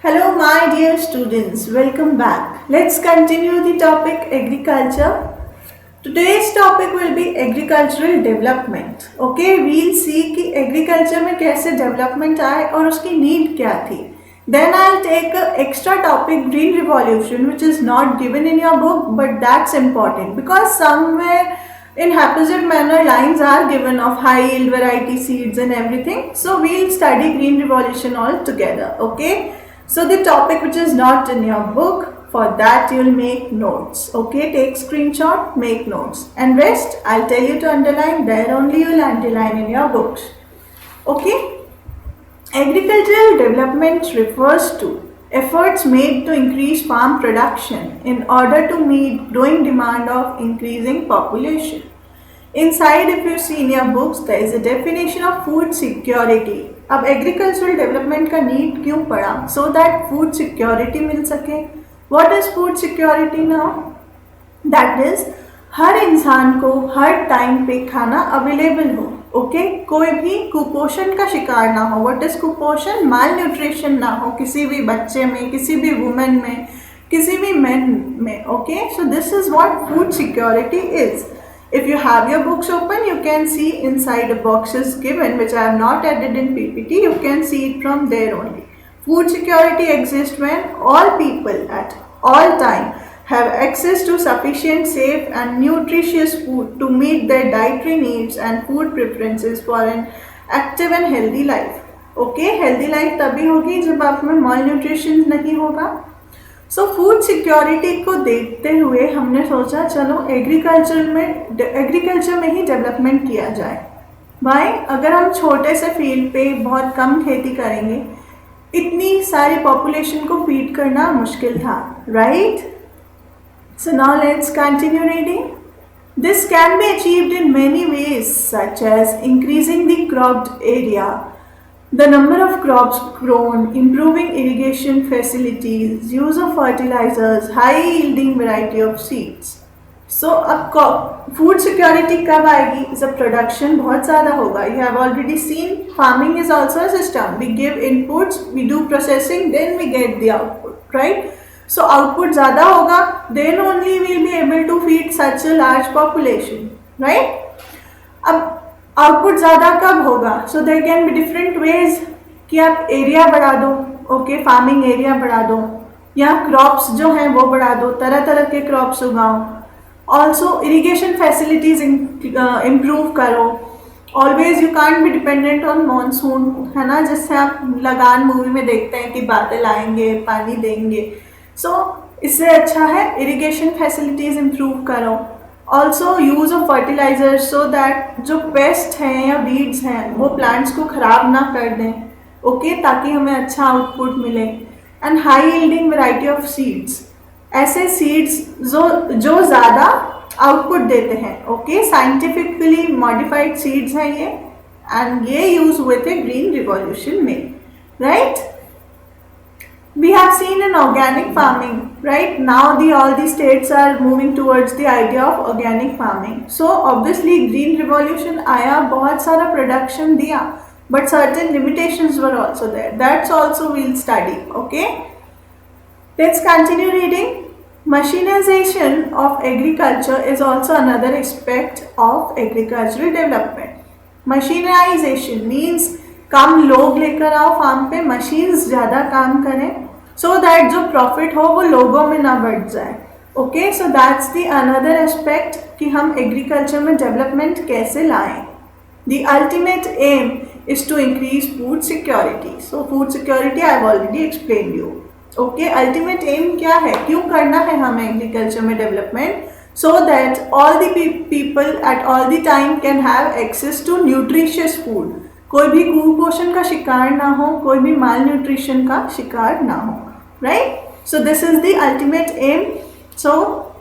Hello, my dear students, welcome back. Let's continue the topic agriculture. Today's topic will be agricultural development. Okay, we'll see कि agriculture में कैसे development आए और उसकी need क्या थी. Then I'll take a extra topic green revolution which is not given in your book but that's important because somewhere in haphazard manner lines are given of high yield variety seeds and everything. So we'll study green revolution all together. Okay. So the topic which is not in your book, for that you'll make notes. Okay, take screenshot, make notes. And rest, I'll tell you to underline, there only you'll underline in your books. Okay, agricultural development refers to efforts made to increase farm production in order to meet growing demand of increasing population. Inside, if you see in your books, there is a definition of food security. अब agricultural development का need क्यों पड़ा? So that food security मिल सके. What is food security now? That is हर इंसान को हर time पे खाना अवेलेबल हो. ओके, कोई भी कुपोषण का शिकार ना हो. व्हाट इज कुपोषण? माल न्यूट्रिशन ना हो किसी भी बच्चे में, किसी भी वुमेन में, किसी भी मैन में. Okay, so this is what food security is. If you have your books open, you can see inside the boxes given, which I have not added in PPT. You can see it from there only. Food security exists when all people at all time have access to sufficient, safe and nutritious food to meet their dietary needs and food preferences for an active and healthy life. Okay, healthy life तभी होगी जब आप में malnutrition नहीं होगा. सो food security को देखते हुए हमने सोचा चलो एग्रीकल्चर में ही डेवलपमेंट किया जाए. भाई, अगर हम छोटे से फील्ड पे बहुत कम खेती करेंगे, इतनी सारी पॉपुलेशन को फीड करना मुश्किल था, right? So now let's continue reading. This can be achieved in many ways such as increasing the cropped area, the number of crops grown, improving irrigation facilities, use of fertilizers, high yielding variety of seeds. So अब food security कब आएगी? जब production बहुत ज़्यादा होगा. You have already seen farming is also a system. We give inputs, we do processing, then we get the output, right? So output ज़्यादा होगा, then only we will be able to feed such a large population, right? अब output ज़्यादा कब होगा? So there can be different ways कि आप area बढ़ा दो. ओके, फार्मिंग एरिया बढ़ा दो या क्रॉप्स जो हैं वो बढ़ा दो, तरह तरह के क्रॉप्स उगाओ. ऑल्सो इरीगेशन फैसिलिटीज इम्प्रूव करो. Always you can't be dependent on monsoon, है ना, जिससे आप लगान मूवी में देखते हैं कि बादल आएंगे पानी देंगे. सो इससे अच्छा है इरीगेशन फैसिलिटीज इम्प्रूव करो. Also use of fertilizers so that जो पेस्ट हैं या वीड्स हैं वो प्लांट्स को ख़राब ना कर दें. ओके, ताकि हमें अच्छा आउटपुट मिले. And high yielding variety of seeds, ऐसे सीड्स जो ज़्यादा आउटपुट देते हैं. ओके, साइंटिफिकली मॉडिफाइड सीड्स हैं ये, एंड ये यूज़ हुए थे ग्रीन रिवॉल्यूशन में, right? We have seen in organic farming, right? Now all the states are moving towards the idea of organic farming. So obviously green revolution आया, बहुत सारा production दिया, but certain limitations were also there. That's also we'll study. Okay, let's continue reading. Machinization of agriculture is also another aspect of agricultural development. Machinization means कम लोग लेकर आओ farm पे, machines ज़्यादा काम करें, सो दैट जो प्रॉफिट हो वो लोगों में ना बढ़ जाए. Okay, so that's the another aspect कि हम एग्रीकल्चर में डेवलपमेंट कैसे लाएं. The ultimate aim is to increase food security. So food security I have already explain you. Okay, ultimate aim क्या है, क्यों करना है हमें एग्रीकल्चर में development? So that all the people at all the time can have access to nutritious food. कोई भी कुपोषण का शिकार ना हो, कोई भी माल न्यूट्रिशन का शिकार ना हो, right? So this is the ultimate aim, so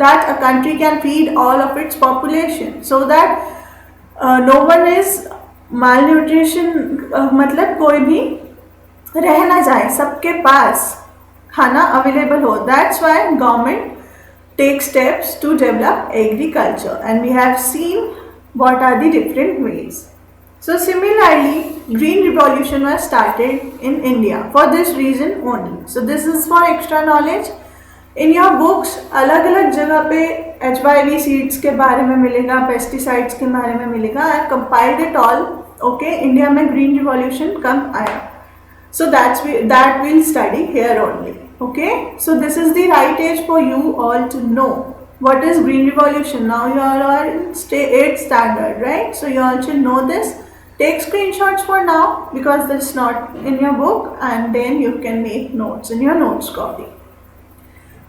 that a country can feed all of its population, so that no one is malnutrition. मतलब कोई भी रह ना जाए, सबके पास खाना अवेलेबल हो. That's why government takes steps to develop agriculture, and we have seen what are the different ways. So similarly, Green Revolution was started in India for this reason only. So this is for extra knowledge. In your books अलग अलग जगह पे HYV seeds के बारे में मिलेगा, pesticides के बारे में मिलेगा. I compiled it all. Okay, India में Green Revolution कब आया? So that we'll study here only. Okay, so this is the right age for you all to know what is Green Revolution. Now you all are in 8th standard, right? So you all should know this. Take screenshots for now because that's not in your book, and then you can make notes in your notes copy.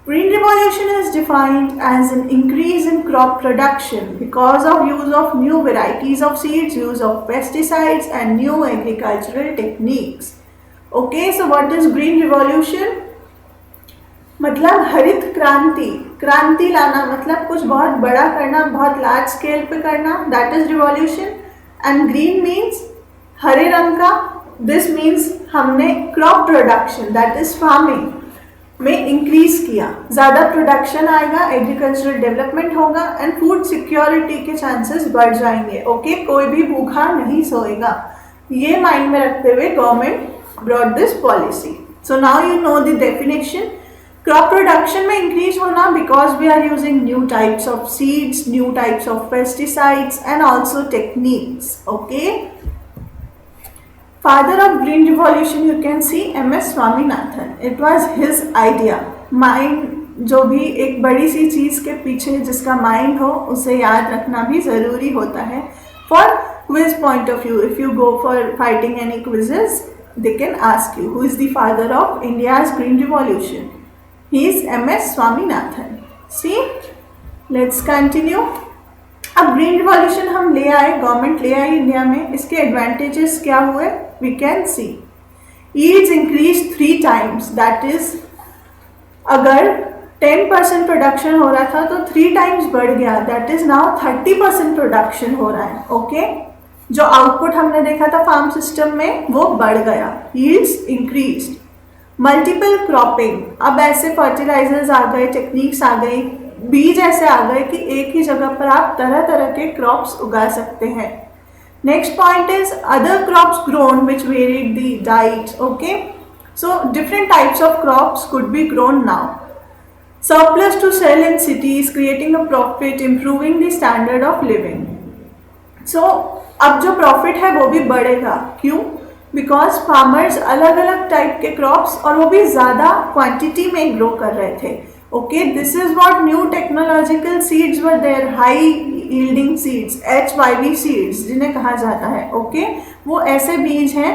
Green Revolution is defined as an increase in crop production because of use of new varieties of seeds, use of pesticides and new agricultural techniques. Okay, so what is Green Revolution? मतलब हरित क्रांति, क्रांति लाना मतलब कुछ बहुत बड़ा करना, बहुत लार्ज स्केल पे करना, that is revolution. And green means हरे रंग का. दिस मीन्स हमने crop production that is farming में इंक्रीज किया, ज़्यादा प्रोडक्शन आएगा, एग्रीकल्चरल डेवलपमेंट होगा एंड फूड सिक्योरिटी के चांसेस बढ़ जाएंगे. ओके, कोई भी भूखा नहीं सोएगा. ये माइंड में रखते हुए government brought this policy. So now you know the definition. Crop production में increase होना because we are using new types of seeds, new types of pesticides and also techniques. Okay. Father of Green Revolution you can see M.S. Swaminathan. It was his idea. Mind जो भी एक बड़ी सी चीज़ के पीछे जिसका mind हो उसे याद रखना भी ज़रूरी होता है. For quiz point of view, if you go for fighting any quizzes, they can ask you who is the father of India's Green Revolution. He is M.S. Swaminathan. See, let's continue. अब green revolution हम ले आए, government ले आई India में. इसके advantages क्या हुए? We can see yields increase 3 times. That is अगर 10% प्रोडक्शन हो रहा था तो 3 times बढ़ गया. दैट इज नाउ 30% प्रोडक्शन हो रहा है. ओके, जो आउटपुट हमने देखा था फार्म सिस्टम में वो बढ़ गया. Yields increased. मल्टीपल क्रॉपिंग, अब ऐसे फर्टिलाइजर्स आ गए, टेक्निक्स आ गई, बीज ऐसे आ गए कि एक ही जगह पर आप तरह तरह के क्रॉप्स उगा सकते हैं. Next point is other crops grown which varied the diet. Okay, so different types of crops could be grown now. Surplus to sell in cities, creating a profit, improving the standard of living. So अब जो profit है वो भी बढ़ेगा. क्यों? Because farmers अलग अलग type के क्रॉप्स और वो भी ज़्यादा क्वांटिटी में ग्रो कर रहे थे. Okay, this is what new technological seeds were there, high yielding seeds, HYV seeds जिन्हें कहा जाता है. ओके, वो ऐसे बीज हैं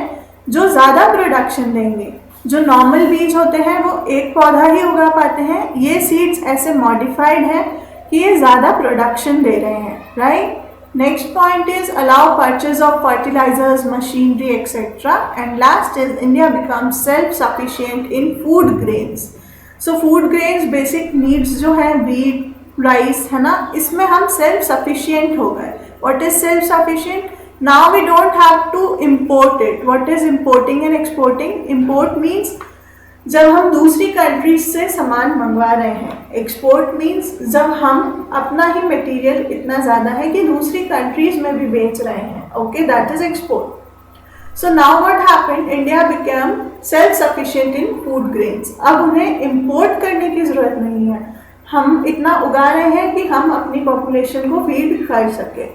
जो ज़्यादा प्रोडक्शन देंगे. जो नॉर्मल बीज होते हैं वो एक पौधा ही उगा पाते हैं. ये सीड्स ऐसे मॉडिफाइड हैं कि ये ज़्यादा प्रोडक्शन दे रहे हैं. Right. Next point is allow purchase of fertilizers, machinery, etc. And last is India becomes self-sufficient in food grains. So food grains basic needs जो है wheat, rice है ना, इसमें हम self-sufficient हो गए. What is self-sufficient? Now we don't have to import it. What is importing and exporting? Import means जब हम दूसरी कंट्रीज से सामान मंगवा रहे हैं. एक्सपोर्ट मीन्स जब हम अपना ही मटेरियल इतना ज़्यादा है कि दूसरी कंट्रीज में भी बेच रहे हैं. Okay, that is export. So now what happened, India become self sufficient in food grains. अब उन्हें इम्पोर्ट करने की ज़रूरत नहीं है. हम इतना उगा रहे हैं कि हम अपनी पॉपुलेशन को फीड कर सके.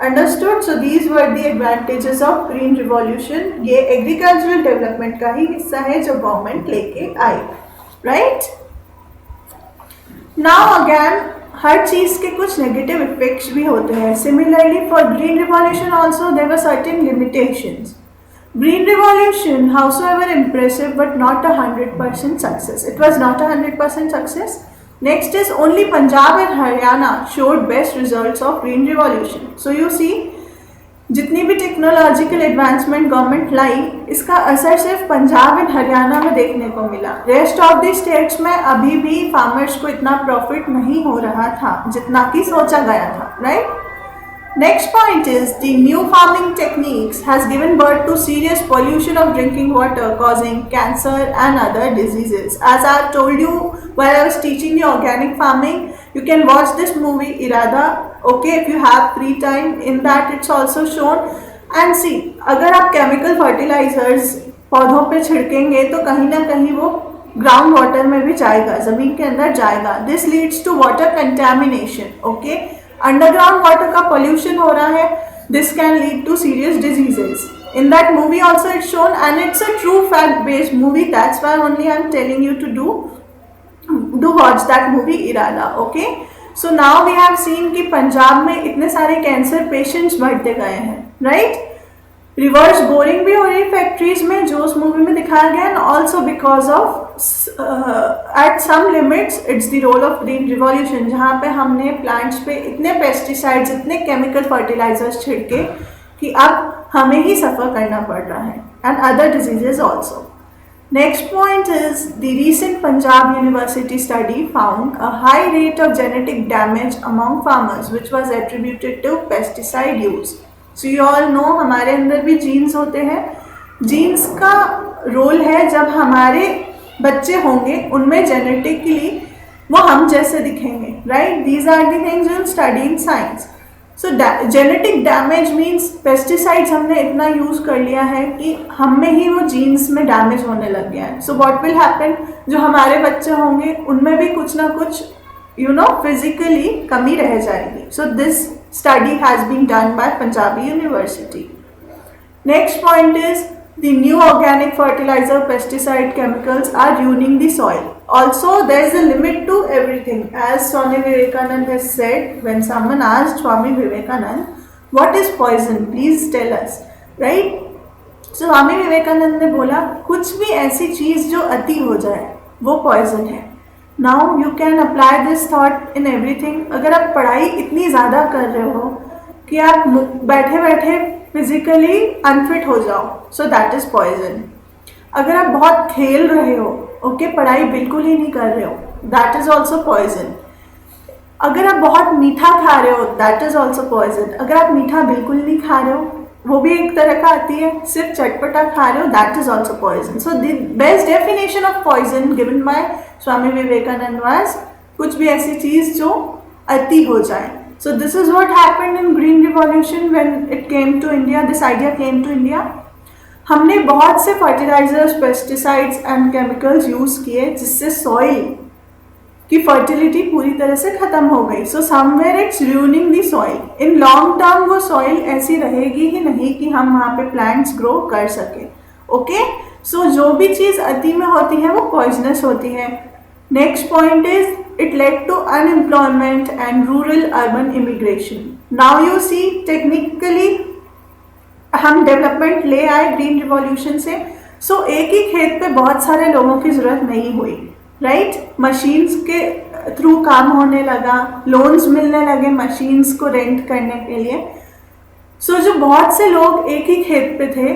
Understood. So these were the advantages of green revolution. ये एग्रीकल्चरल डेवलपमेंट का ही हिस्सा है जो गवर्नमेंट लेके आई. राइट. नाउ अगेन हर चीज़ के कुछ नेगेटिव इफेक्ट्स भी होते हैं. Similarly for green revolution also there were certain limitations. Green Revolution, howsoever impressive, but not 100% success. It was not 100% success. Next is only Punjab and Haryana showed best results of Green Revolution. So you see, जितनी भी technological advancement government लाई, इसका असर सिर्फ Punjab and Haryana में देखने को मिला. Rest of the states में अभी भी फार्मर्स को इतना प्रॉफिट नहीं हो रहा था जितना कि सोचा गया था. Right. Next point is the new farming techniques has given birth to serious pollution of drinking water causing cancer and other diseases. As I have told you while I was teaching you organic farming, you can watch this movie Irada. Okay, if you have free time, in that it's also shown and see, अगर आप chemical fertilisers पौधों पे छिड़केंगे तो कहीं ना कहीं वो ground water में भी जाएगा, जमीन के अंदर जाएगा. This leads to water contamination. Okay, underground water का पोल्यूशन हो रहा है. This can lead to serious diseases. In that movie also it's shown, and it's a true fact based movie. That's why only I'm telling you to do watch that movie Irada. Okay, so now we have seen कि पंजाब में इतने सारे cancer patients बढ़ते गए हैं, right. Reverse boring भी हो रही फैक्ट्रीज में, जो उस मूवी में दिखाया गया. And also because of at some limits it's the role of green revolution, जहाँ पे हमने प्लांट्स पे इतने पेस्टिसाइड्स, इतने केमिकल फर्टिलाइजर्स छिड़के कि अब हमें ही सफ़र करना पड़ रहा है. And other diseases also. Next point is the recent Punjab university study found a high rate of genetic damage among farmers which was attributed to pesticide use. So you all know हमारे अंदर भी जीन्स होते हैं. Jeans का role है, जब हमारे बच्चे होंगे उनमें जेनेटिकली वो हम जैसे दिखेंगे, right. These are the things you study in science. So genetic damage means pesticides हमने इतना यूज़ कर लिया है कि हम में ही वो जीन्स में डैमेज होने लग गया है. सो व्हाट विल हैपन, जो हमारे बच्चे होंगे उनमें भी कुछ ना कुछ फिजिकली कमी रह जाएगी. So this study has been done by Punjabi University. Next point is the new organic fertilizer pesticide chemicals are ruining the soil. Also there is a limit to everything, as Swami Vivekananda has said. When someone asked Swami Vivekananda, what is poison, please tell us, right? So Swami Vivekananda ने बोला, कुछ भी ऐसी चीज़ जो अति हो जाए वो poison है. Now you can apply this thought in everything. अगर आप पढ़ाई इतनी ज़्यादा कर रहे हो कि आप बैठे बैठे फिजिकली अनफिट हो जाओ, सो दैट इज़ पॉइजन. अगर आप बहुत खेल रहे हो, ओके, पढ़ाई बिल्कुल ही नहीं कर रहे हो, दैट इज़ ऑल्सो पॉइजन. अगर आप बहुत मीठा खा रहे हो, दैट इज़ ऑल्सो पॉइजन. अगर आप मीठा बिल्कुल नहीं खा रहे हो, वो भी एक तरह का आती है, सिर्फ चटपटा खा रहे हो, that is also poison. So the best definition of poison given by Swami Vivekananda was, कुछ भी ऐसी चीज़ जो अति हो जाए. So this is what happened in green revolution when it came to India. This idea came to India. हमने बहुत से fertilisers, pesticides and chemicals use किए जिससे सॉइल की फर्टिलिटी पूरी तरह से खत्म हो गई. So somewhere it's ruining the soil. In long term वो सॉइल ऐसी रहेगी ही नहीं कि हम वहाँ पे प्लांट्स ग्रो कर सके. ओके, सो जो भी चीज़ अति में होती है वो पॉइजनस होती है. Next point is it led to unemployment and rural urban immigration. Now you see, technically हम डेवलपमेंट ले आए ग्रीन रिवॉल्यूशन से. सो एक ही खेत पे बहुत सारे लोगों की ज़रूरत नहीं हुई, राइट. मशीन्स के थ्रू काम होने लगा, लोन्स मिलने लगे मशीन्स को रेंट करने के लिए. सो जो बहुत से लोग एक ही खेत पे थे,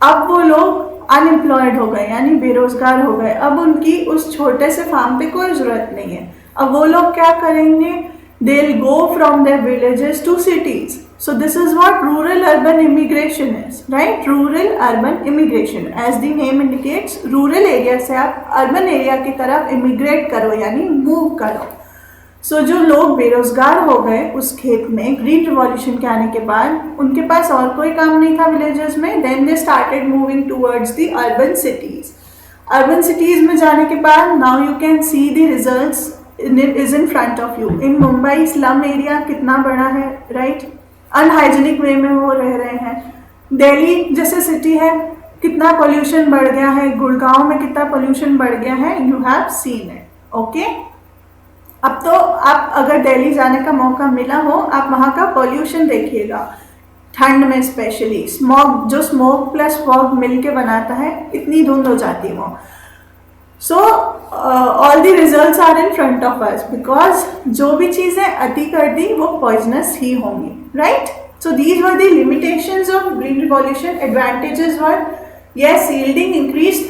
अब वो लोग अनएम्प्लॉयड हो गए, यानी बेरोजगार हो गए. अब उनकी उस छोटे से फार्म पे कोई ज़रूरत नहीं है. अब वो लोग क्या करेंगे, they will go from their villages to cities. So this is what rural urban immigration is, right? Rural urban immigration, as the name indicates, rural area से आप urban area की तरफ immigrate करो, यानी move करो. So जो लोग बेरोजगार हो गए उस खेत में ग्रीन रिवॉल्यूशन के आने के बाद, उनके पास और कोई काम नहीं था विलेजेस में. then they started moving towards the urban cities. Urban cities में जाने के बाद now you can see the results is in front of you. in Mumbai slum area कितना बड़ा है, right? अनहाइजीनिक वे में वो रह रहे हैं. दिल्ली जैसे सिटी है, कितना पोल्यूशन बढ़ गया है. गुड़गांव में कितना पोल्यूशन बढ़ गया है, you have seen it. Okay, अब तो आप अगर दिल्ली जाने का मौका मिला हो, आप वहाँ का पोल्यूशन देखिएगा. ठंड में स्पेशली स्मॉग, जो स्मोक प्लस फॉग मिल के बनाता है, इतनी धुंध हो जाती है वो. So all the results are in front of us, because जो भी चीज़ें अति कर दी वो पॉइजनस ही होंगी, right. So these were the limitations of green revolution. Advantages were, yes, yielding increase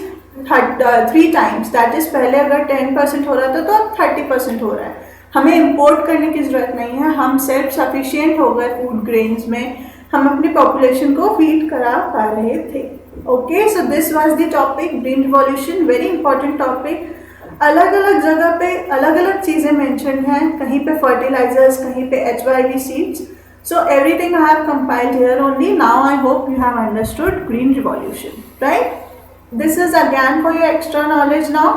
3 times, that is पहले अगर 10% हो रहा था तो अब 30% हो रहा है. हमें इम्पोर्ट करने की ज़रूरत नहीं है, हम सेल्फ सफिशिएंट हो गए फूड ग्रेन्स में, हम अपनी पॉपुलेशन को फीड करा पा रहे थे. Okay, so this was the topic green revolution, very important topic. अलग अलग जगह पे अलग अलग चीज़ें मेंशन हैं, कहीं पे फर्टिलाइजर्स, कहीं पे HYV seeds. So everything I have compiled here only. Now I hope you have understood Green Revolution, right? This is again for your extra knowledge now.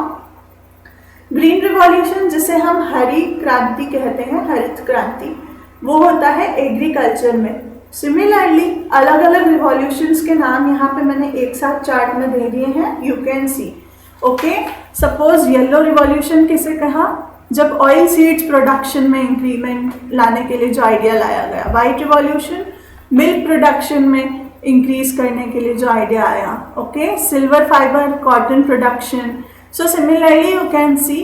Green revolution जिसे हम हरी क्रांति कहते हैं, हरित क्रांति, वो होता है एग्रीकल्चर में। सिमिलरली अलग अलग रिवॉल्यूशंस के नाम यहाँ पे मैंने एक साथ चार्ट में दे दिए हैं, you can see. Okay, suppose yellow revolution किसे कहा, जब ऑयल सीड्स प्रोडक्शन में इंक्रीमेंट लाने के लिए जो आइडिया लाया गया। वाइट रिवॉल्यूशन मिल्क प्रोडक्शन में इंक्रीज करने के लिए जो आइडिया आया। Okay, silver fibre cotton production. So similarly you can see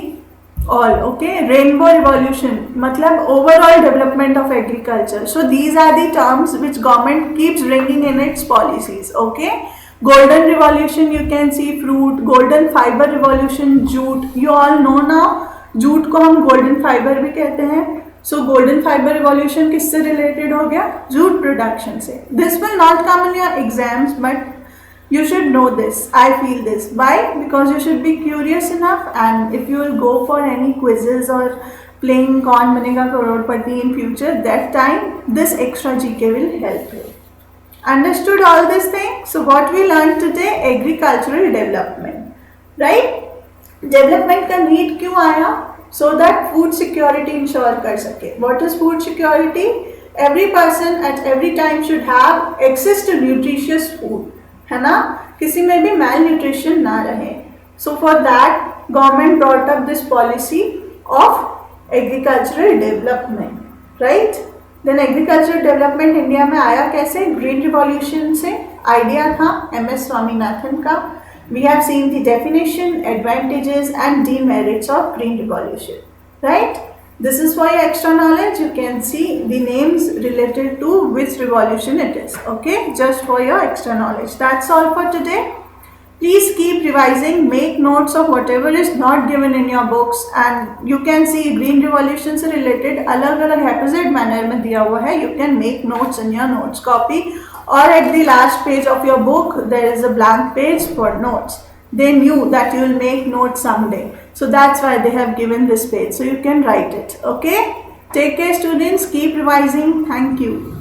all. Okay, rainbow revolution मतलब overall development of agriculture. So these are the terms which government keeps bringing in its policies. Okay, golden revolution you can see fruit, golden fiber revolution jute. You all know now jute को हम golden fiber भी कहते हैं। So golden fiber revolution किससे related हो गया, jute production से। This will not come in your exams but you should know this. I feel this. Why? Because you should be curious enough, and if you will go for any quizzes or playing कौन बनेगा करोड़पति in future, that time this extra GK will help you. Understood all this thing? So what we learned today? Agricultural development, right? Development का need क्यों आया? So that food security ensure कर सके. What is food security? Every person at every time should have access to nutritious food. है ना, किसी में भी मैल न्यूट्रिशन ना रहे। So for that government brought up this policy of agricultural development, right. Then agricultural development India में आया कैसे, ग्रीन रिवॉल्यूशन से। आइडिया था MS स्वामीनाथन का। We have seen the definition, advantages and demerits of green revolution, right. This is for your extra knowledge. You can see the names related to which revolution it is. Okay, just for your extra knowledge. That's all for today. Please keep revising. Make notes of whatever is not given in your books. And you can see green revolution से related अलग-अलग haphazard manner में दिया हुआ है. You can make notes in your notes copy. Or at the last page of your book, there is a blank page for notes. They knew that you will make notes someday. So that's why they have given this page. So you can write it. Okay? Take care students. Keep revising. Thank you.